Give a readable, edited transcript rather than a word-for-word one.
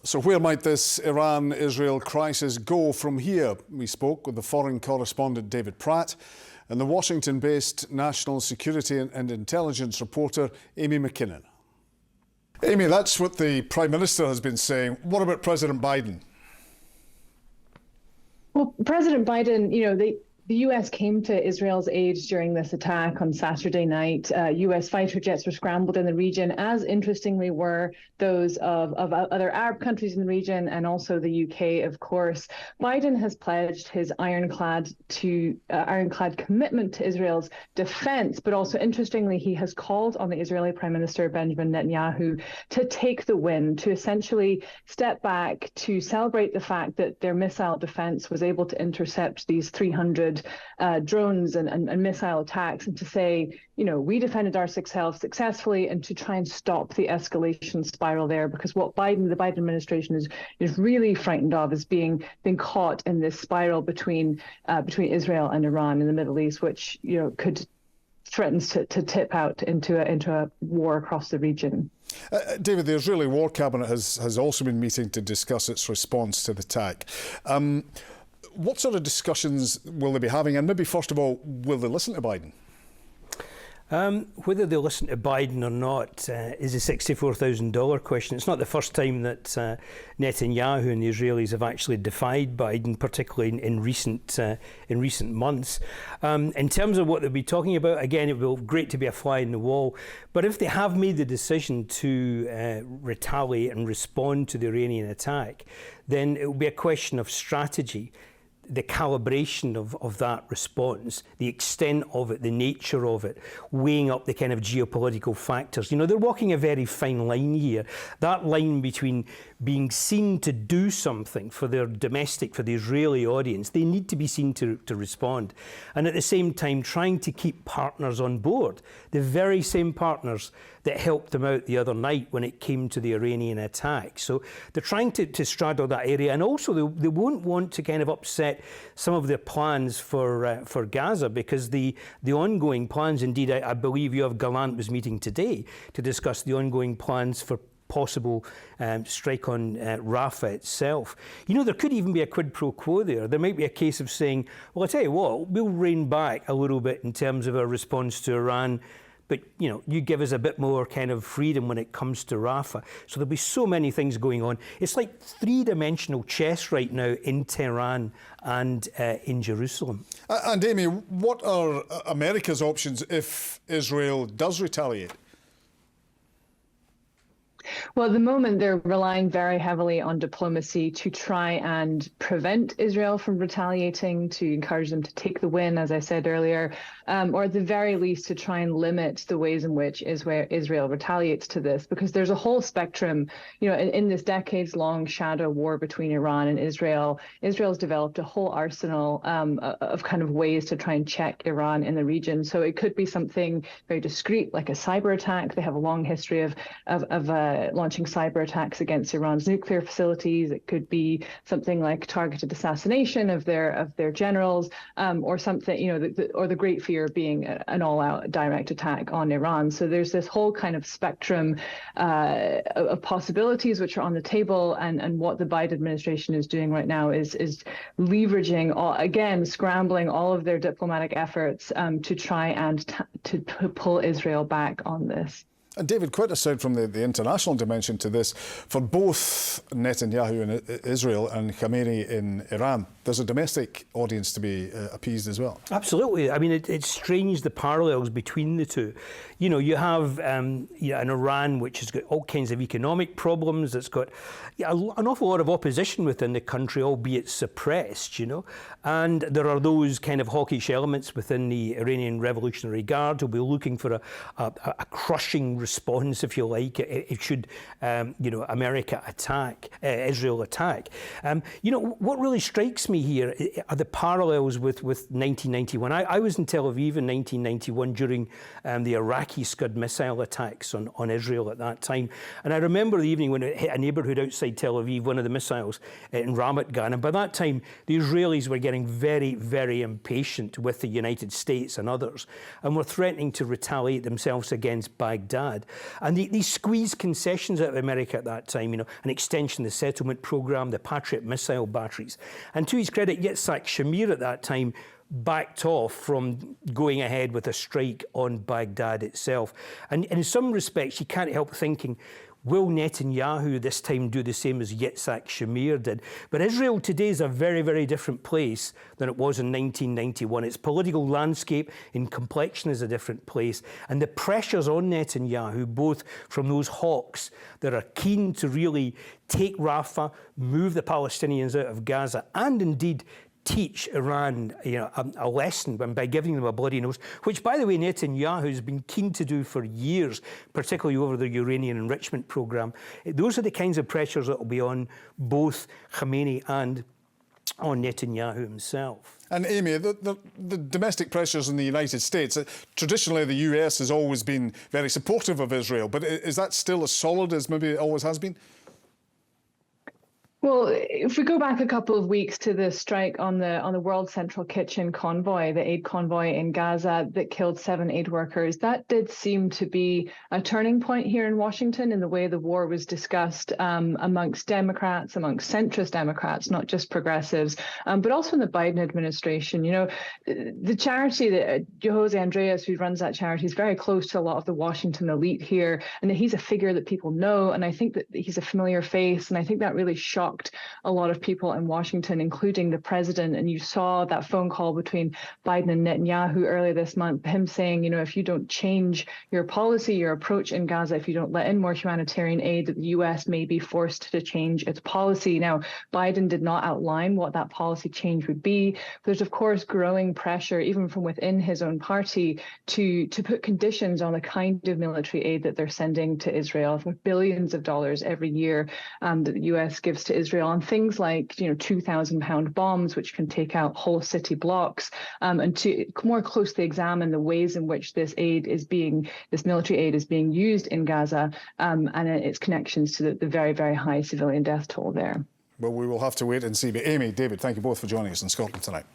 So where might this Iran-Israel crisis go from here? We spoke with the foreign correspondent David Pratt and the Washington-based national security and intelligence reporter Amy Mackinnon. Amy, that's what the Prime Minister has been saying. What about President Biden? Well, President Biden, the US came to Israel's aid during this attack on Saturday night. US fighter jets were scrambled in the region, as interestingly were those of other Arab countries in the region and also the UK, of course. Biden has pledged his ironclad commitment to Israel's defense, but also interestingly, he has called on the Israeli Prime Minister Benjamin Netanyahu to take the win, to essentially step back, to celebrate the fact that their missile defense was able to intercept these 300 drones and missile attacks, and to say, we defended ourselves successfully, and to try and stop the escalation spiral there, because what the Biden administration is really frightened of is being caught in this spiral between Israel and Iran in the Middle East, which could threatens to tip out into a war across the region. David, the Israeli War Cabinet has also been meeting to discuss its response to the attack. What sort of discussions will they be having? And maybe, first of all, will they listen to Biden? Whether they'll listen to Biden or not is a $64,000 question. It's not the first time that Netanyahu and the Israelis have actually defied Biden, particularly in recent months. In terms of what they'll be talking about, again, it will be great to be a fly in the wall. But if they have made the decision to retaliate and respond to the Iranian attack, then it will be a question of strategy. The calibration of that response, the extent of it, the nature of it, weighing up the kind of geopolitical factors. They're walking a very fine line here. That line between being seen to do something for their domestic, for the Israeli audience, they need to be seen to respond. And at the same time, trying to keep partners on board, the very same partners that helped them out the other night when it came to the Iranian attack. So they're trying to straddle that area, and also they won't want to kind of upset some of their plans for Gaza, because the ongoing plans, indeed, I believe Yoav Gallant was meeting today to discuss the ongoing plans for possible strike on Rafah itself. There could even be a quid pro quo there. There might be a case of saying, well, I tell you what, we'll rein back a little bit in terms of our response to Iran, but you give us a bit more kind of freedom when it comes to Rafah. So there'll be so many things going on. It's like three-dimensional chess right now in Tehran and in Jerusalem. And Amy, what are America's options if Israel does retaliate? Well, at the moment, they're relying very heavily on diplomacy to try and prevent Israel from retaliating, to encourage them to take the win, as I said earlier, or at the very least to try and limit the ways in which Israel retaliates to this, because there's a whole spectrum, in this decades-long shadow war between Iran and Israel. Israel's developed a whole arsenal of kind of ways to try and check Iran in the region. So it could be something very discreet, like a cyber attack. They have a long history of launching cyber attacks against Iran's nuclear facilities. It could be something like targeted assassination of their generals, or something, or the great fear being an all-out direct attack on Iran. So there's this whole kind of spectrum of possibilities which are on the table, and what the Biden administration is doing right now is leveraging, scrambling all of their diplomatic efforts to try and to pull Israel back on this. And David, quite aside from the international dimension to this, for both Netanyahu in Israel and Khamenei in Iran, there's a domestic audience to be appeased as well. Absolutely. I mean, it's strange, the parallels between the two. You have an Iran which has got all kinds of economic problems. It's got an awful lot of opposition within the country, albeit suppressed, And there are those kind of hawkish elements within the Iranian Revolutionary Guard who'll be looking for a crushing response, if you like, it should, America attack, Israel attack. What really strikes me here are the parallels with 1991. I was in Tel Aviv in 1991 during the Iraqi Scud missile attacks on Israel at that time. And I remember the evening when it hit a neighbourhood outside Tel Aviv, one of the missiles in Ramat Gan. And by that time, the Israelis were getting very, very impatient with the United States and others, and were threatening to retaliate themselves against Baghdad. Baghdad. And these squeezed concessions out of America at that time, an extension of the settlement programme, the Patriot missile batteries. And to his credit, Yitzhak Shamir at that time backed off from going ahead with a strike on Baghdad itself. And in some respects, you can't help thinking, will Netanyahu this time do the same as Yitzhak Shamir did? But Israel today is a very, very different place than it was in 1991. Its political landscape in complexion is a different place. And the pressures on Netanyahu, both from those hawks that are keen to really take Rafah, move the Palestinians out of Gaza, and indeed teach Iran a lesson by giving them a bloody nose, which, by the way, Netanyahu has been keen to do for years, particularly over the uranium enrichment programme. Those are the kinds of pressures that will be on both Khamenei and on Netanyahu himself. And Amy, the domestic pressures in the United States, traditionally the US has always been very supportive of Israel, but is that still as solid as maybe it always has been? Well, if we go back a couple of weeks to the strike on the World Central Kitchen convoy, the aid convoy in Gaza that killed 7 aid workers, that did seem to be a turning point here in Washington in the way the war was discussed amongst Democrats, amongst centrist Democrats, not just progressives, but also in the Biden administration. The charity that Jose Andreas, who runs that charity, is very close to a lot of the Washington elite here, and that he's a figure that people know, and I think that he's a familiar face, and I think that really shocked a lot of people in Washington, including the president. And you saw that phone call between Biden and Netanyahu earlier this month, him saying, if you don't change your policy, your approach in Gaza, if you don't let in more humanitarian aid, that the US may be forced to change its policy. Now, Biden did not outline what that policy change would be. There's, of course, growing pressure, even from within his own party, to put conditions on the kind of military aid that they're sending to Israel, for billions of dollars every year that the US gives to Israel, on things like 2,000-pound bombs, which can take out whole city blocks, and to more closely examine the ways in which this military aid is being used in Gaza, and its connections to the very, very high civilian death toll there. Well, we will have to wait and see. But Amy, David, thank you both for joining us in Scotland tonight.